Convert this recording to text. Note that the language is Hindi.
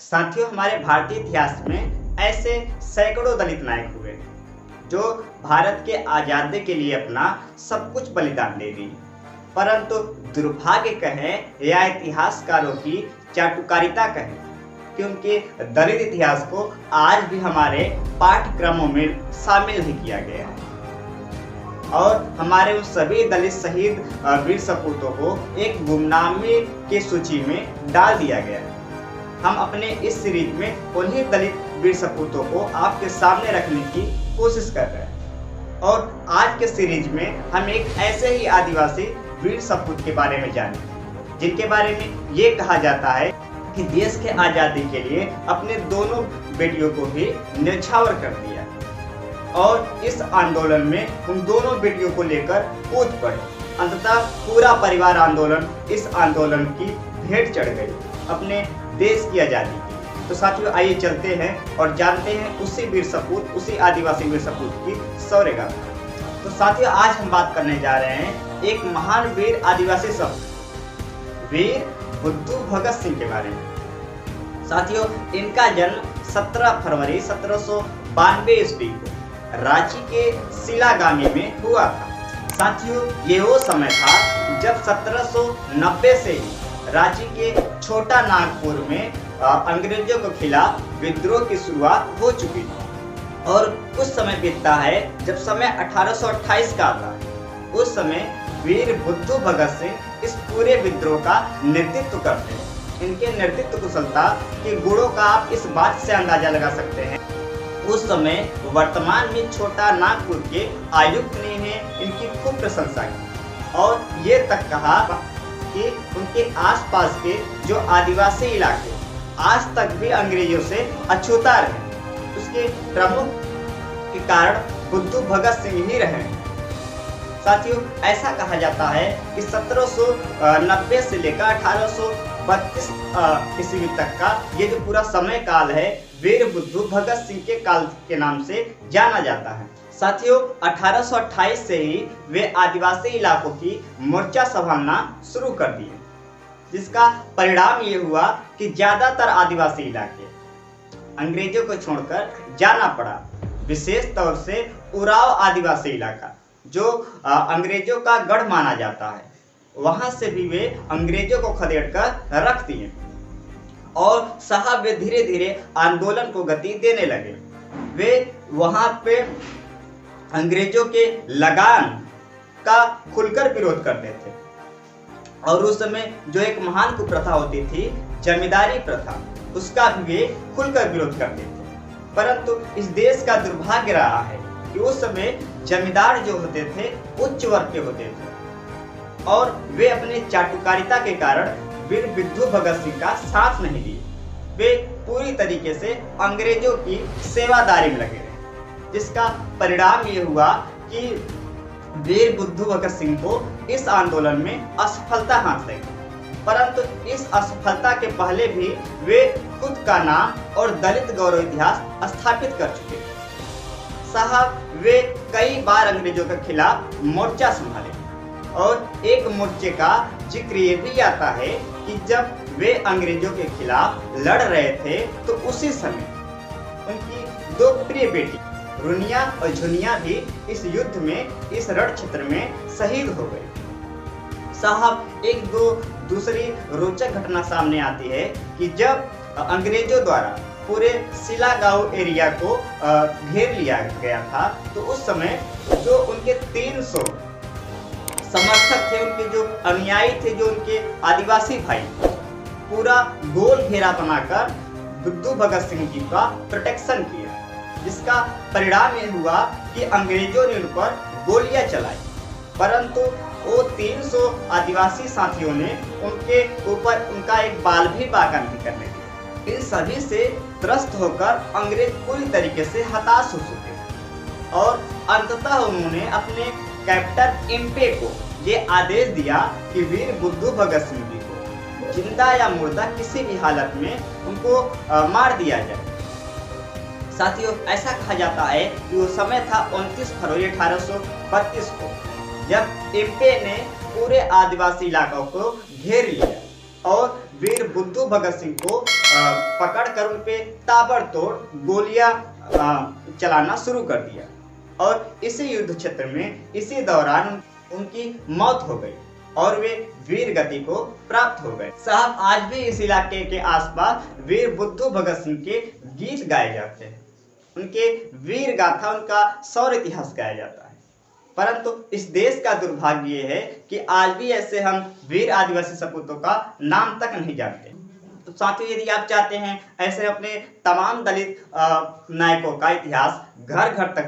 साथियों, हमारे भारतीय इतिहास में ऐसे सैकड़ों दलित नायक हुए जो भारत के आज़ादी के लिए अपना सब कुछ बलिदान दे दी। परंतु दुर्भाग्य कहें या इतिहासकारों की चाटुकारिता कहें कि उनके दलित इतिहास को आज भी हमारे पाठ्यक्रमों में शामिल नहीं किया गया है और हमारे उन सभी दलित शहीद वीर सपूतों को एक गुमनामी की सूची में डाल दिया गया है। हम अपने इस सीरीज में उन्हीं दलित वीर सपूतों को आपके सामने रखने की कोशिश कर रहे हैं और आज के सीरीज में हम एक ऐसे ही आदिवासी वीर सपूत के बारे में जानेंगे जिनके बारे में ये कहा जाता है कि देश के आज़ादी के लिए अपने दोनों बेटियों को भी न्यौछावर कर दिया और इस आंदोलन में उन दोनों बेटियों को लेकर कूद पड़े। अंततः पूरा परिवार आंदोलन इस आंदोलन की भेंट चढ़ गई अपने देश की आज़ादी की। तो साथियों, आइए चलते हैं और जानते हैं उसी वीर सपूत, उसी आदिवासी वीर सपूत की शौर्य गाथा। तो साथियों, आज हम बात करने जा रहे हैं एक महान वीर आदिवासी सपूत वीर बुद्धू भगत सिंह के बारे में। साथियों, इनका जन्म 17 फरवरी 1792 ईस्वी को रांची के सिलागामी में हुआ था। साथियों, ये वो समय था जब 1790 से ही रांची के छोटा नागपुर में अंग्रेजों के खिलाफ विद्रोह की शुरुआत हो चुकी थी और कुछ समय बीतता है जब समय 1828 का आता है। उस समय वीर बुद्धू भगत सिंह इस पूरे विद्रोह का नेतृत्व करते हैं। इनके नेतृत्व कुशलता के गुणों का आप इस बात से अंदाजा लगा सकते हैं। उस समय वर्तमान में छोटा नागपुर के आयुक्त ने इनकी खूब प्रशंसा की और ये तक कहा कि उनके आसपास के जो आदिवासी इलाके आज तक भी अंग्रेजों से अछूता रहे। उसके प्रमुख के कारण बुद्धू भगत सिंह ही रहे। साथियों, ऐसा कहा जाता है कि 1790 से लेकर 1832 ईस्वी तक का ये जो पूरा समय काल है वीर बुद्धू भगत सिंह के काल के नाम से जाना जाता है। साथियों, 1828 से ही वे आदिवासी इलाकों की मोर्चा संभालना शुरू कर दिए, जिसका परिणाम ये हुआ कि ज्यादातर आदिवासी इलाके अंग्रेजों को छोड़कर जाना पड़ा। विशेष तौर से उराव आदिवासी इलाका जो अंग्रेजों का गढ़ माना जाता है, वहां से भी वे अंग्रेजों को खदेड़ कर रख दिए और साहब वे धीरे धीरे आंदोलन को गति देने लगे। वे वहां पे अंग्रेजों के लगान का खुलकर विरोध करते थे और उस समय जो एक महान कुप्रथा होती थी जमींदारी प्रथा, उसका भी वे खुलकर विरोध करते थे। परंतु इस देश का दुर्भाग्य रहा है कि उस समय जमींदार जो होते थे उच्च वर्ग के होते थे और वे अपने चाटुकारिता के कारण वीर बुद्धू भगत सिंह का साथ नहीं दिए। वे पूरी तरीके से अंग्रेजों की सेवादारी में लगे रहे, जिसका परिणाम ये हुआ कि वीर बुद्धू भगत सिंह को इस आंदोलन में असफलता हाथ लगी। परंतु इस असफलता के पहले भी वे खुद का नाम और दलित गौरव इतिहास स्थापित कर चुके थे। साहब, वे कई बार अंग्रेजों के खिलाफ मोर्चा संभाले और एक मोर्चे का जिक्र ये भी आता है कि जब वे अंग्रेजों के खिलाफ लड़ रहे थे तो उसी समय उनकी दो प्रिय बेटी रुनिया और झुनिया भी इस युद्ध में, इस रण क्षेत्र में शहीद हो गई। साहब, एक दो दूसरी रोचक घटना सामने आती है कि जब अंग्रेजों द्वारा पूरे सिलागांव एरिया को घेर लिया गया था तो उस समय जो उनके 300 समर्थक थे, उनके जो अनुयायी थे, जो उनके आदिवासी भाई, पूरा गोल घेरा बनाकर बुद्धू भगत सिंह जी का प्रोटेक्शन किया, जिसका परिणाम ये हुआ कि अंग्रेजों ने उन पर गोलियां चलाई। परंतु वो 300 आदिवासी साथियों ने उनके ऊपर उनका एक बाल भी बाका नहीं करने दिया। इन सभी से त्रस्त होकर अंग्रेज पूरी तरीके से हताश हो चुके थे और अंततः उन्होंने अपने कैप्टन इम्पे को ये आदेश दिया कि वीर बुद्धू भगत सिंह जी को जिंदा या मुर्दा किसी भी हालत में उनको मार दिया जाए। साथियों, ऐसा कहा जाता है कि वो समय था 29 फरवरी 1832 को, जब इम्पे ने पूरे आदिवासी इलाकों को घेर लिया और वीर बुद्धू भगत सिंह को पकड़कर उन पे ताबड़तोड़ गोलियां चलाना शुरू कर दिया और इसी युद्ध क्षेत्र में इसी दौरान उनकी मौत हो गई और वे वीर गति को प्राप्त हो गए। साहब, आज भी इस इलाके के आसपास वीर बुद्धू भगत सिंह के गीत गाए जाते हैं, उनके वीर गाथा, उनका शौर्य इतिहास गाया जाता है। परंतु इस देश का दुर्भाग्य ये है कि आज भी ऐसे हम वीर आदिवासी सपूतों का नाम तक नहीं जानते। तो साथियों, यदि आप चाहते हैं ऐसे अपने तमाम दलित नायकों का इतिहास घर घर तक